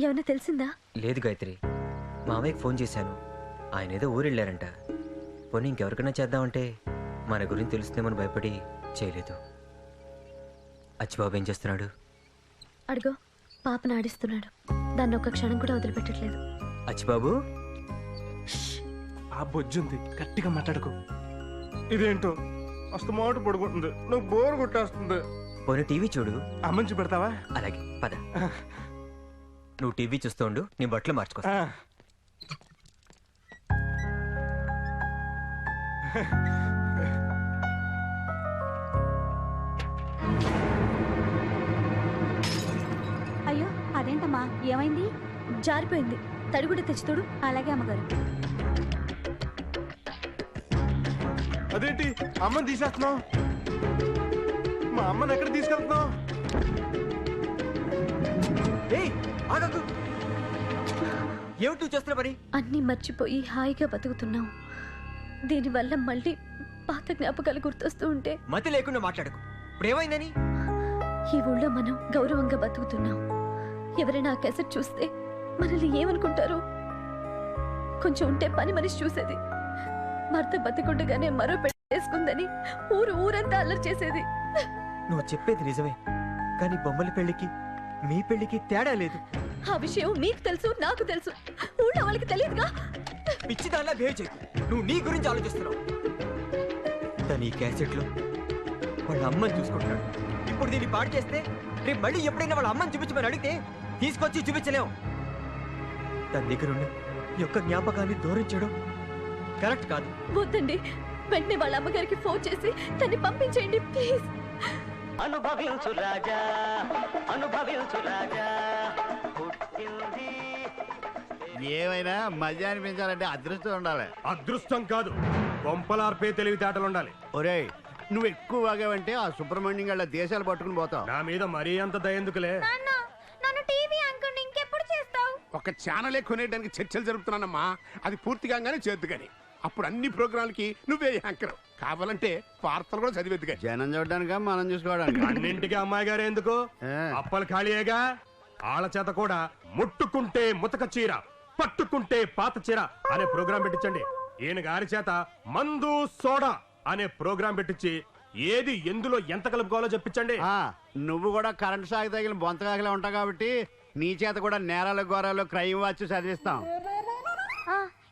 ఏమన్నా తెలిసిందా? లేదు గాయత్రి, మామయ్యకి ఫోన్ చేశాను. ఆయన ఏదో ఊరెళ్ళారంట. పోనీ ఇంకెవరికైనా చేద్దామంటే మన గురించి తెలుస్తుందేమని భయపడి చేయలేదు. అచ్చిబాబు ఏం చేస్తున్నాడు? అడుగో, పాపను ఆడిస్తున్నాడు. దాన్ని ఒక్క క్షణం కూడా వదిలిపెట్టట్లేదు. అచ్చిబాబు, ఆ బొజ్జుంది, గట్టిగా మాట్లాడుకో. ఇదేంటో అస్తు మాట పడుకుంటుంది, నాకు బోర్ కొట్టేస్తుంది. పోనీ టీవీ చూడు. అమ్మంచి పెడతావా? అలాగే పద. నువ్వు టీవీ చూస్తూ ఉండు, నీ బట్టలు మార్చుకో. అయ్యో, అదేంటమ్మా, ఏమైంది? జారిపోయింది. తడి కూడా తెచ్చుతోడు. అలాగే అమ్మగారు. అదేంటి అమ్మని తీసేస్తున్నావు? మా అమ్మని ఎక్కడ తీసుకెళ్తున్నావు? ఏమిటి చేస్తున్నా పని? అన్నీ మర్చిపోయి హాయిగా బతుకుతున్నాం. దీనివల్ల మళ్ళీ పాత జ్ఞాపకాలు గుర్తొస్తూ ఉంటే. మతి లేకుండా మాట్లాడకు. ఇప్పుడు ఏమైందని? ఈ ఊళ్ళో మనం గౌరవంగా బతుకుతున్నాం. ఎవరైనా ఆ క్యాసెట్ చూస్తే మనల్ని ఏమనుకుంటారు? కొంచెం ఉంటే పని మనిషి చూసేది. భర్త బతికుండగానే మరో పెట్టేసుకుందని ఊరంతా అల్లరి చేసేది. నువ్వు చెప్పేది నిజమే, కానీ బొమ్మల పెళ్లికి మీ పెళ్లికి తేడా లేదు. ఆ విషయం మీకు తెలుసు, నాకు తెలుసు. ఊళ్ళో వాళ్ళకి తెలియదుగా. పిచ్చిదానిలా బిహేవ్ చేయకు. నువ్వు నీ గురించి ఆలోచిస్తున్నావు. తను ఈ క్యాసెట్లో వాళ్ళ అమ్మని చూసుకుంటున్నాడు. ఇప్పుడు దీన్ని పాడు చేస్తే రేపు మళ్ళీ ఎప్పుడైనా వాళ్ళ అమ్మని చూపించమని అడిగితే తీసుకొచ్చి చూపించలేం. తన దగ్గర ఉన్న యొక్క జ్ఞాపకాన్ని దూరం చేయడం కరెక్ట్ కాదు. వద్దండి, వెంటనే వాళ్ళ అమ్మగారికి ఫోన్ చేసి తన్ని పంపించేయండి ప్లీజ్. అనుభవించు రాజా, అనుభవించు రాజా. ఏమైనా మజా అనిపించాలంటే అదృష్టం ఉండాలి. అదృష్టం కాదు, గొంపలార్పే తెలివితేటలు ఉండాలి. ఒరేయ్, నువ్వు ఎక్కువ వాగావంటే ఆ సుబ్రహ్మణ్యం గళ్ళ దేశాలు పట్టుకుని పోతావు. నా మీద మరీ అంత దయందుకులే. ఒక ఛానలే కొనేయడానికి చర్చలు జరుపుతున్నానమ్మా. అది పూర్తి కాగానే చేద్దు కానీ అప్పుడు అన్ని ప్రోగ్రాంలకి నువ్వే యాంకర్. కావాలంటే వార్తలు కూడా చదివేద్దు కానీ. జనం చూడడానికా మనం చూసుకోవడానికి? అన్నింటికి అమ్మాయి గారు ఎందుకు? అప్పలు ఖాళీయేగా. ఆళ్ళ చేత కూడా ముట్టుకుంటే ముతక చీర, పట్టుకుంటే పాత చీర అనే ప్రోగ్రాం పెట్టించండి. ఈయన గారి చేత మందు సోడా అనే ప్రోగ్రాం పెట్టించి ఏది ఎందులో ఎంత కలుపుకోవాలో చెప్పించండి. నువ్వు కూడా కరెంట్ సాగు తగిలిన బొంతకాగలే ఉంటావు కాబట్టి నీ చేత కూడా నేరాలు ఘోరాలు క్రైమ్ వాచ్ చదివిస్తాం.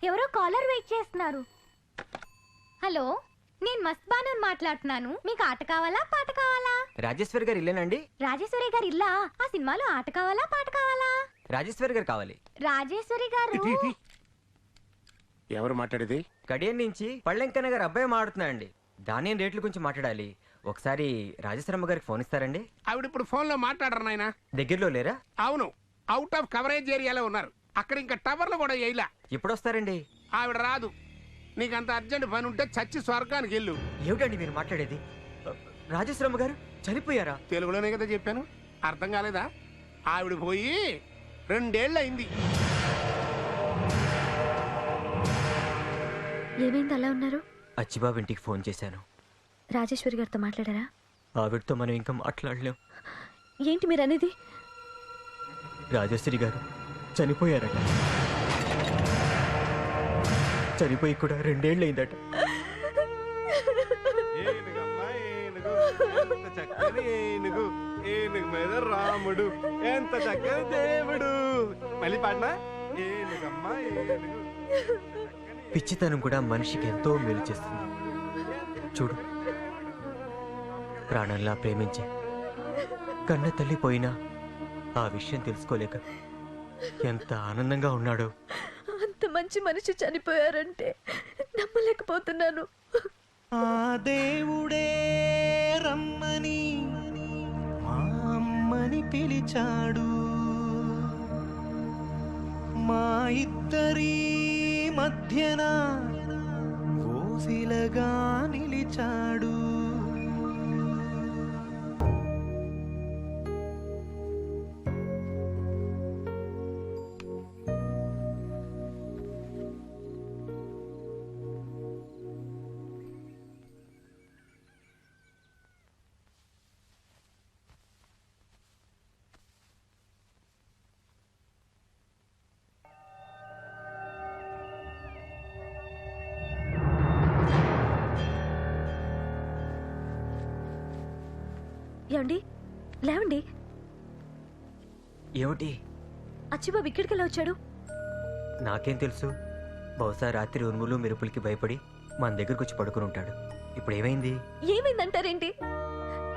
ఎవరో కాలర్ వెయిట్ చేస్తున్నారు. హలో, నేను మస్త్ బాను మాట్లాడుతున్నాను. మీకు ఆట కావాలా పాట కావాలా? రాజేశ్వరి గారు ఇల్లేనండి? రాజేశ్వరి గారు ఇల్లా? ఆ సినిమాలో ఆట కావాలా పాట కావాలా? రాజేశ్వరి గారు కావాలి. రాజేశ్వరి గారు ఎవరు మాట్లాడేది? కడియం నుంచి పళ్ళెంకన్న గారు అబ్బాయి మాట్లాడుతున్నాయండి. ధాన్యం రేట్ల గురించి మాట్లాడాలి. ఒకసారి రాజేశ్వరమ్మ గారికి ఫోన్ ఇస్తారండి? ఆవిడ ఇప్పుడు ఫోన్ లో మాట్లాడరు నాయన. దగ్గరలో లేరా? అవును, అవుట్ ఆఫ్ కవరేజ్ ఏరియాలో ఉన్నారు. అక్కడ ఇంకా టవర్లు కూడా వేయలా. ఎప్పుడు వస్తారండి? ఆవిడ రాదు. నీకంత అర్జెంట్ పని ఉంటే చచ్చి స్వర్గానికి వెళ్ళు. ఏమిటండి మీరు మాట్లాడేది? రాజేశ్వరమ్మ గారు చనిపోయారా? తెలుగులోనే కదా చెప్పాను, అర్థం కాలేదా? ఆవిడ పోయి 2 ఏళ్ళు అయింది. ఏమైంది అలా ఉన్నారు? అచ్చిబాబు ఇంటికి ఫోన్ చేశాను. రాజేశ్వరి గారితో మాట్లాడారా? ఆవిడతో మనం ఇంకా మాట్లాడలేం. ఏంటి మీరు అనేది? రాజేశ్వరి గారు చనిపోయారట. చనిపోయి కూడా 2 ఏళ్ళు అయిందట. ఏనుగు మీద రాముడు, ఎంత చక్కని దేవుడు. మళ్ళీ పాడినా? ఏనుగమ్మా ఏనుగు. పిచ్చితనం కూడా మనిషికి ఎంతో మేలు చేస్తుంది. చూడు, ప్రాణంలా ప్రేమించే కన్న తల్లి పోయినా ఆ విషయం తెలుసుకోలేక ఎంత ఆనందంగా ఉన్నాడో. అంత మంచి మనిషి చనిపోయారంటే నమ్మలేకపోతున్నాను. ఆ దేవుడే రమ్మని మా అమ్మని పిలిచాడు. మా ఇద్దరి మధ్యన ఓసిలగా నిలిచాడు. ఏమండి లేవండి. ఏమిటి? అచ్చిబాబు ఇక్కడికి ఎలా వచ్చాడు? నాకేం తెలుసు. బహుశా రాత్రి ఉరుములు మెరుపులకి భయపడి మన దగ్గరకు వచ్చి పడుకుని ఉంటాడు. ఇప్పుడు ఏమైంది? ఏమైందంటారేంటి?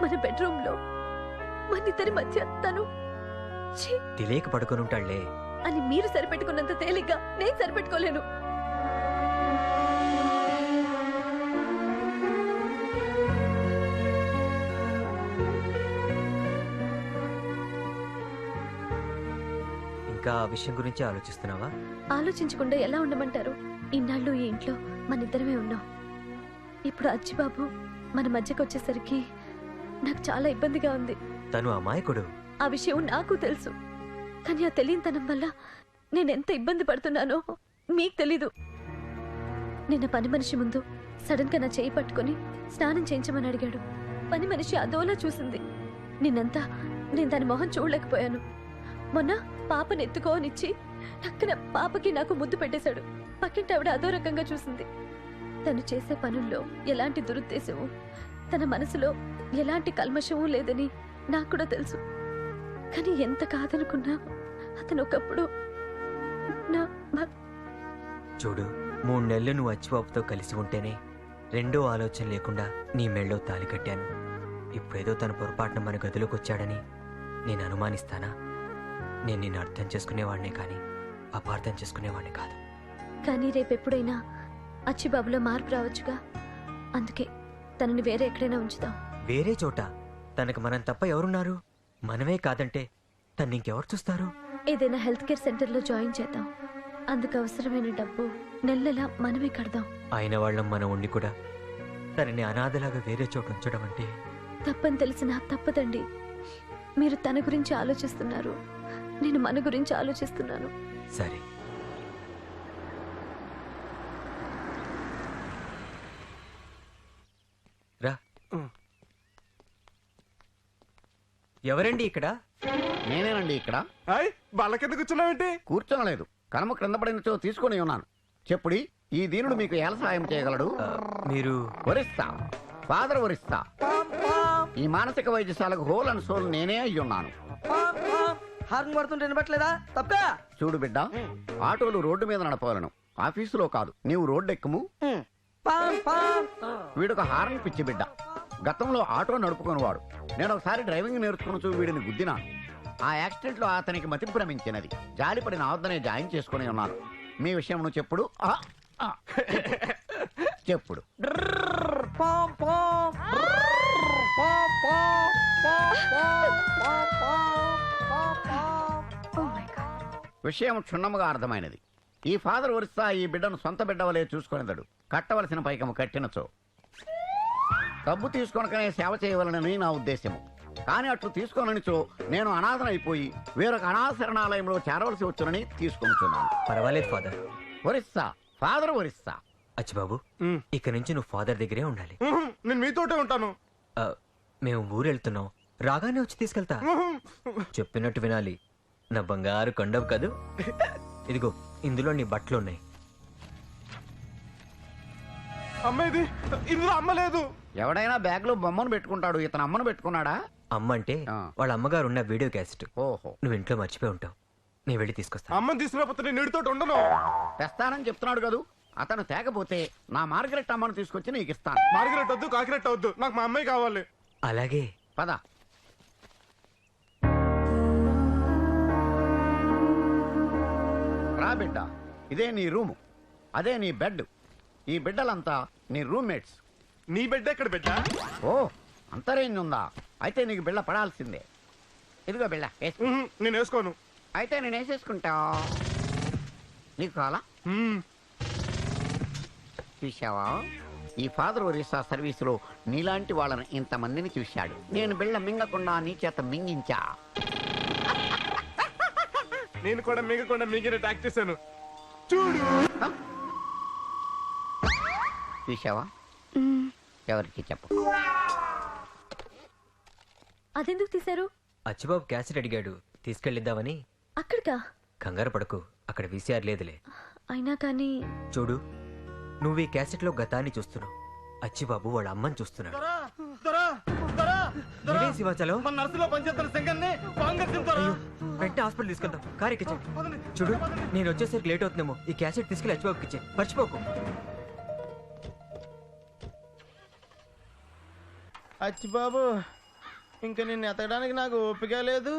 మన బెడ్రూమ్ లో మన ఇద్దరి మధ్య తను ఛీ తెలియక పడుకుని ఉంటాడులే. అని మీరు సరిపెట్టుకున్నంత తేలిగ్గా నేను సరిపెట్టుకోలేను. ఇంకా ఆ విషయం గురించి ఆలోచిస్తున్నావా? ఆలోచించకుండా ఎలా ఉండమంటారు? ఇన్నాళ్ళు ఈ ఇంట్లో మన ఇద్దరమే ఉన్నాం. ఇప్పుడు అచ్చిబాబు మన మధ్యకు వచ్చేసరికి నాకు చాలా ఇబ్బందిగా ఉంది. తను అమాయకుడు. ఆ విషయం నాకు తెలుసు. కానీ ఆ తెలియనితనం వల్ల నేను ఎంత ఇబ్బంది పడుతున్నానో మీకు తెలీదు. నిన్న పని మనిషి ముందు సడన్ గా నా చేయి పట్టుకుని స్నానం చేయించమని అడిగాడు. పని మనిషి అదోలా చూసింది. నిన్నంతా నేను దాని మొహం చూడలేకపోయాను. మొన్న పాపను ఎత్తుకోనిచ్చి పక్కన పాపకి నాకు ముద్దు పెట్టేశాడు. పక్కింటి ఆవిడ అదో రకంగా చూసింది. తను చేసే పనుల్లో ఎలాంటి దురుద్దేశము, తన మనసులో ఎలాంటి కల్మషము లేదని నాకు కూడా తెలుసు. కానీ ఎంత కాదనుకున్నా అతను ఒకప్పుడు నా చూడు, 3 నెలలు నువ్వు అచ్చిబాబుతో కలిసి ఉంటేనే రెండో ఆలోచన లేకుండా నీ మెళ్ళో తాలి కట్టాను. ఇప్పుడేదో తన పొరపాటున మన గదిలోకి వచ్చాడని నేను అనుమానిస్తానా? నేను నిన్ను అర్థం చేసుకునేవాడినే కానీ అపార్థం చేసుకునేవాడిని కాదు. కానీ రేపెప్పుడైనా అచ్చిబాబులో మార్పు రావచ్చుగా. అందుకే తనని వేరే ఎక్కడైనా ఉంచుదాం. వేరే చోట? తనకు మనం తప్ప ఎవరున్నారు? మనమే కాదంటే తను ఇంకెవరు చూస్తారు? ఏదైనా హెల్త్ కేర్ సెంటర్లో జాయిన్ చేద్దాం. అందుకు అవసరమైన డబ్బు నెలలా మనమే కడదాం. ఆయన వాళ్ళం మనం ఉండి కూడా తనని అనాథలాగా వేరే చోట ఉంచడం అంటే తప్పని తెలిసినా తప్పదండి. మీరు తన గురించి ఆలోచిస్తున్నారు, నేను మన గురించి ఆలోచిస్తున్నాను. సరే, రా. ఎవరండి ఇక్కడ? నేనేనండి ఇక్కడ. బల్ల కింద కూర్చున్నావేంటి? కూర్చోనలేదు, కనుమ క్రింద పడినచో తీసుకుని ఉన్నాను. చెప్పుడి, ఈ దీనుడు మీకు ఎలా సహాయం చేయగలడు? మీరు వరిస్తా, ఫాదర్ వరిస్తా. ఈ మానసిక వైద్యశాలకు హోల్ అండ్ సోల్ నేనే అయ్యున్నాను. హార్న్ పడుతుంటే వినపట్లేదా? తప్ప చూడు బిడ్డ, ఆటోలు రోడ్డు మీద నడపగలను, ఆఫీసులో కాదు. నీవు రోడ్డు ఎక్కుము. వీడొక హార్న్ పిచ్చి బిడ్డ. గతంలో ఆటో నడుపుకునేవాడు. నేను ఒకసారి డ్రైవింగ్ నేర్చుకుని వీడిని గుద్దినాను. ఆ యాక్సిడెంట్ లో అతనికి మతి భ్రమించినది. జాలిపడిన ఆవద్దనే జాయిన్ చేసుకుని ఉన్నాను. మీ విషయం నువ్వు చెప్పుడు. చెప్పుడు. విషయం క్షుణ్ణముగా అర్థమైనది. ఈ ఫాదర్ ఒరిస్సా ఈ బిడ్డను సొంత బిడ్డ వలె చూసుకునేదడు. కట్టవలసిన పైకము కట్టినచో డబ్బు తీసుకొనకనే సేవ చేయవలనని నా ఉద్దేశము. కానీ అట్లు తీసుకోననిచో నేను అనాథనైపోయి వేరొక అనాశరణాలయంలో చేరవలసి వచ్చునని తీసుకొనిచున్నాను. పర్వాలేదు ఫాదర్. ఒరిస్సా, ఫాదర్ ఒరిస్సా. అచ్చిబాబు, ఇక నుంచి నువ్వు ఫాదర్ దగ్గరే ఉండాలి. నేను మీతోటే ఉంటాను. మేము ఊరు వెళ్తున్నాం, రాగానే వచ్చి తీసుకెళ్తా. చెప్పినట్టు వినాలి. నా బంగారు కొండవు కదూ. ఇదిగో, ఇందులో నీ బట్టలు ఉన్నాయి. అమ్మ, ఇందులో అమ్మ లేదు. ఎవడైనా బ్యాగ్ లో బొమ్మను పెట్టుకుంటాడు, ఇతను అమ్మను పెట్టుకున్నాడా? అమ్మ అంటే వాళ్ళ అమ్మగారు ఉన్న వీడియో క్యాసెట్. ఓహో, నువ్వు ఇంట్లో మర్చిపోయి ఉంటావు. నేను వెళ్ళి తీసుకొస్తా. అమ్మని తీసుకురాకపోతే నేను నీడితో ఉండను. తెస్తానని చెప్తున్నాడు కదూ. అతను తేకపోతే నా మార్గరెట్ అమ్మను తీసుకొచ్చి నీకు ఇస్తాను. మార్గరెట్ వద్దు, కాకిరెట్ వద్దు, నాకు మా అమ్మాయి కావాలి. అలాగే పద. రా బిడ్డ, ఇదే నీ రూము, అదే నీ బెడ్. ఈ బిడ్డలంతా నీ రూమ్మేట్స్. నీ బిడ్డ ఎక్కడ బిడ్డ? ఓ, అంత రేంజ్ ఉందా? అయితే నీకు బిళ్ళ పడాల్సిందే. ఇదిగో బిళ్ళ. నేను వేసుకోను. అయితే నేను వేసేసుకుంటా. నీకు కావాలా? చూసావా, ఈ ఫాదర్ ఒరిస్సా సర్వీసులో నీలాంటి వాళ్ళని ఇంతమందిని చూశాడు. నేను బిళ్ళ మింగకుండా నీ చేత మింగించా. నేను కూడా మింగకుండా మింగిన ట్యాక్ చేశాను. చూడు. చూసావా, ఎవరికి చెప్పు. అదెందుకు తీశారు? అచ్చిబాబు క్యాసెట్ అడిగాడు, తీసుకెళ్ళిద్దామని. అక్కడికా? కంగారు పడకు, అక్కడ వీసీఆర్ లేదులే. అయినా కానీ చూడు, నువ్వు ఈ క్యాసెట్ లో గతాన్ని చూస్తున్నావు, అచ్చిబాబు వాళ్ళ అమ్మని చూస్తున్నాడు. ఇదే శివాచలం మన నర్సులో పనిచేస్తున్న శంకర్ని బాంగర్ తింటారా అయ్యో వెంటనే హాస్పిటల్ తీసుకెళ్తాం కార్ ఎక్కించండి. చూడు నేను వచ్చేసరికి లేట్ అవుతుందేమో, ఈ క్యాసెట్ తీసుకెళ్ళి అచ్చిబాబుకి ఇచ్చే, మర్చిపోకు. అచ్చి బాబు, ఇంక నిన్ను ఎతకడానికి నాకు ఓపిక లేదు.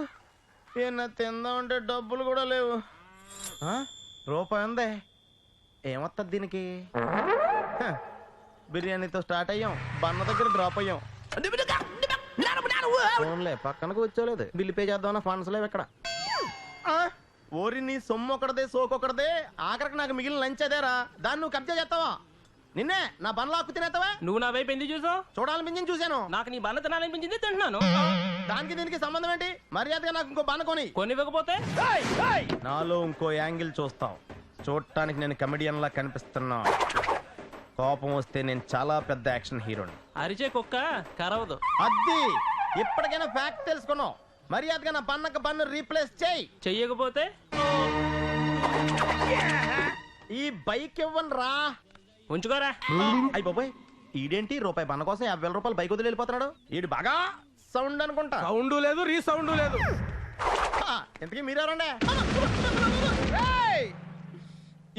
ఏమన్నా తిందామంటే డబ్బులు కూడా లేవు. రూపాయి ఉందే, ఏమొస్తుంది దీనికి? బిర్యానీతో స్టార్ట్ అయ్యాం, బన్న దగ్గర డ్రాప్ అయ్యాం. ఫోన్లే పక్కన కూర్చోలేదు, బిల్లు పే చేద్దామన్నా ఫండ్స్ లేవు ఇక్కడ. ఓరి నీ సొమ్ము ఒకటిదే సోకొకటిదే, ఆఖరికి నాకు మిగిలిన లంచ్ అదేరా. దాన్ని నువ్వు కబ్జా చేస్తావా? నిన్నే నా బండ్లో ఆకు తినేస్తావా? నువ్వు నా వైపు ఎందుకు చూసావు? చూడాలనిపించింది చూశాను. నాకు నీ బన్న తినాలనిపించింది తింటున్నాను. దానికి దీనికి సంబంధం ఏంటి? మర్యాదగా నాకు ఇంకో బన్న కొని. కొనివ్వకపోతే నాలో ఇంకో యాంగిల్ చూస్తావు. చూడటానికి నేను కమెడియన్ లా కనిపిస్తున్నా, కోపం వస్తే నేను చాలా పెద్ద యాక్షన్ హీరోని. అరిచే కుక్క కరవదు. అది ఇప్పటికైనా ఫ్యాక్ట్ తెలుసుకున్నావు. మర్యాదగా నా బన్నక బన్ను రీప్లేస్ చేయి. చెయ్యకపోతే ఈ బైక్ ఇవ్వను రా. ఉంచుకోరా. అయ్యి బాబాయ్, ఈడేంటి రూపాయి బన్న కోసం 50,000 రూపాయలు బైక్ వదిలి వెళ్ళిపోతున్నాడు? ఈడు బాగా సౌండ్ అనుకుంటా. సౌండ్ లేదు, రీసౌండ్ లేదు. ఇంతకీ మీరెవరండి?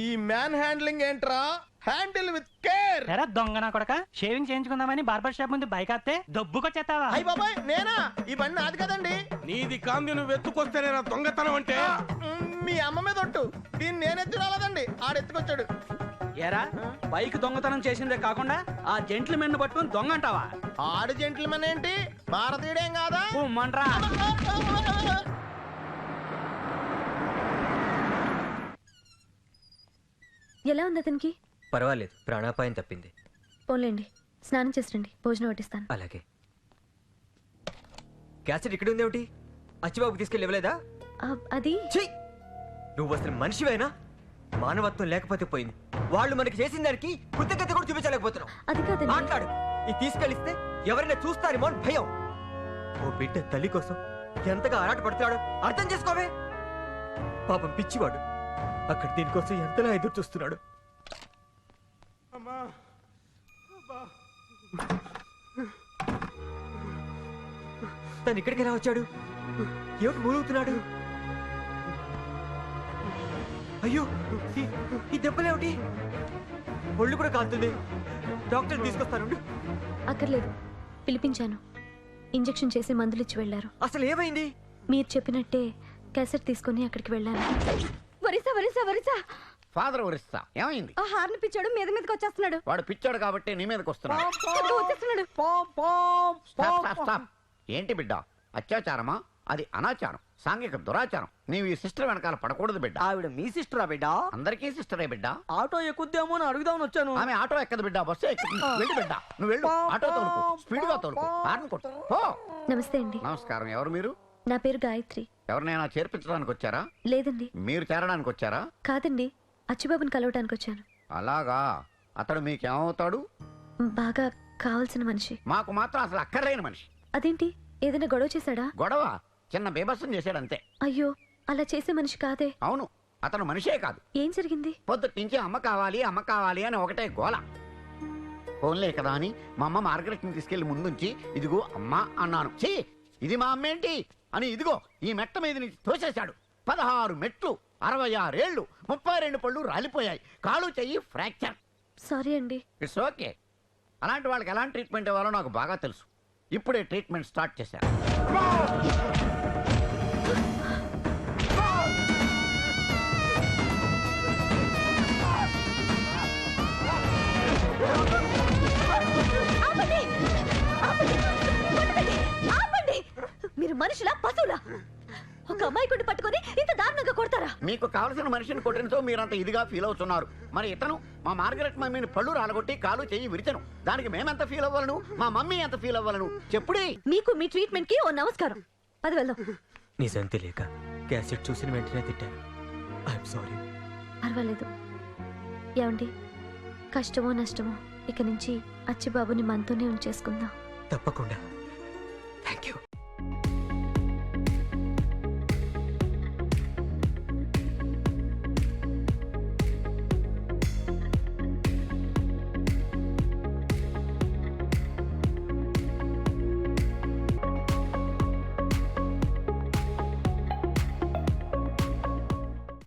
ఈ మ్యాన్ హ్యాండ్లింగ్ ఏంట్రా? Handle with care. ఎరా దొంగ నా కొడక, షేవింగ్ చేయించుకుందామని బార్బర్ షాప్ ముందు బైక్ అత్తే దబ్బుకొచ్చేస్తావా? అయ్యి బాబాయ్, నేనా? ఈ బండి నాది కదండి. నీది కాంతి, నువ్వు ఎత్తుకొస్తేనే దొంగతనం అంటే. మీ అమ్మ మీద ఒట్టు, దీన్ని నేను ఎత్తి రాలేదండి, ఆడెత్తుకొచ్చాడు. ఎరా బైక్ దొంగతనం చేసిందే కాకుండా ఆ జెంట్లమెన్ పట్టుకుని దొంగ అంటావా? ఆడు జెంట్లమెన్ ఏంటి, భారతీయుడేం కాదా? మండ్రా. ఎలా ఉంది అతనికి? పర్వాలేదు, ప్రాణాపాయం తప్పింది. పోలేండి, స్నానం చేసిరండి, భోజనం వడ్డిస్తాను. అలాగే. క్యాసెట్ ఇక్కడ ఉందేమిటి? అచ్చిబాబుకి తీసుకెళ్ళి ఇవ్వలేదా? అది ఛీ! నువ్వు అసలు మనిషివేనా? మానవత్వం లేకపోతే పోయింది. వాళ్ళు మనకి చేసిన దానికి కృతజ్ఞత కూడా చూపించలేకపోతున్నావు. అది కాదండి. మాట్లాడు. ఇది తీసుకెళ్ళిస్తే ఎవరైనా చూస్తారేమో అని భయం. ఓ బిడ్డ తల్లి కోసం ఎంతగా ఆరాట పడుతున్నాడో అర్థం చేసుకోవే. పాపం పిచ్చివాడు అక్కడ దీనికోసం ఎంతలా ఎదురు చూస్తున్నాడు. తను ఇక్కడికి ఎలా వచ్చాడు? ఏమిటి మూలుగుతున్నాడు? అయ్యో, ఈ దెబ్బలేమిటి? ఒళ్ళు కూడా కాలుతుంది. డాక్టర్ తీసుకొస్తాను. అక్కర్లేదు, పిలిపించాను. ఇంజెక్షన్ చేసి మందులు ఇచ్చి వెళ్లారు. అసలు ఏమైంది? మీరు చెప్పినట్టే క్యాసెట్ తీసుకుని అక్కడికి వెళ్ళాను. వరిసా వరిసా వరిసా. ఫాదర్ ఒరిస్తా ఏమైంది? ఆ హార్న్ పిచ్చాడు, మీద మీదకి వచ్చేస్తున్నాడు. వాడు పిచ్చాడు కాబట్టి నీ మీదకి వస్తున్నాడు. వచ్చేస్తున్నాడు. Stop, stop, stop. ఏంటి బిడ్డ, అత్యాచారమా? అది అనాచారం, సాంఘిక దురాచారం. నీవు ఈ సిస్టర్ వెనకాల పడకూడదు బిడ్డ. ఆవిడ మీ సిస్టరా బిడ్డ? అందరికీ సిస్టరే బిడ్డ. ఆటో ఎక్కుద్దేమో అని అడుగుదామని వచ్చాను. ఆమె ఆటో ఎక్కదు బిడ్డ, బస్సు ఎక్కుతుంది. వెళ్ళు బిడ్డ, నువ్వు వెళ్ళు. ఆటో తోలుకో, స్పీడ్ గా తోలుకో, హార్న్ కొట్టు. పో. నమస్తే అండి. నమస్కారం. ఎవరు మీరు? నా పేరు గాయత్రి. ఎవరినైనా చేర్పించడానికి వచ్చారా? లేదండి. మీరు చేరడానికి వచ్చారా? కాదండి, అచ్చిబాబుని కలవటానికి వచ్చాను. అలాగా. అతడు మీకేమవుతాడు? బాగా కావాల్సిన మనిషి. మాకు మాత్రం అసలు అక్కర్లేని మనిషి. అదేంటి, ఏదైనా గొడవ చేశాడా? గొడవ చిన్న బేబస్సం చేశాడంతే. అయ్యో, అలా చేసే మనిషి కాదే. అవును, అతను మనిషే కాదు. ఏం జరిగింది? పొద్దుటి నుంచి అమ్మ కావాలి అమ్మ కావాలి అని ఒకటే గోల. ఫోన్లే కదా అని మా అమ్మ మార్గరెట్ని తీసుకెళ్లి ముందుంచి ఇదిగో అమ్మ అన్నాను. ఛీ, ఇది మా అమ్మ ఏంటి అని ఇదిగో ఈ మెట్ట మీద నుంచి తోసేశాడు. 16 మెట్లు, 66 ఏళ్ళు, 32 పళ్ళు రాలిపోయాయి, కాలు చెయ్యి ఫ్రాక్చర్. సారీ అండి. It's okay. అలాంటి వాళ్ళకి ఎలాంటి ట్రీట్మెంట్ ఇవ్వాలో నాకు బాగా తెలుసు. ఇప్పుడే ట్రీట్మెంట్ స్టార్ట్ చేశాను. మీరు మనుషులా పశువులా? ఒక అమ్మాయి పట్టుకొని ఇంత దారుణంగా కొడతారా? మీకు కావలసిన మనిషిని కొట్టినతో మీరంత ఇదిగా ఫీల్ అవుతున్నారు. మరి ఇతను మా మార్గరెట్ మమ్మీని పళ్ళు రాలగొట్టి కాలు చెయ్యి విరిచను. దానికి మేమెంత ఫీల్ అవ్వాలను, మా మమ్మీ ఎంత ఫీల్ అవ్వాలను చెప్పుడి. మీకు మీ ట్రీట్మెంట్ కి ఓ నమస్కారం. పది వెళ్దాం. నిజం తెలియక క్యాసెట్ చూసిన వెంటనే తిట్టాను. I'm sorry. పర్వాలేదు. ఏమండి, కష్టమో నష్టమో ఇక నుంచి అచ్చిబాబుని మనతోనే ఉంచేసుకుందాం. తప్పకుండా.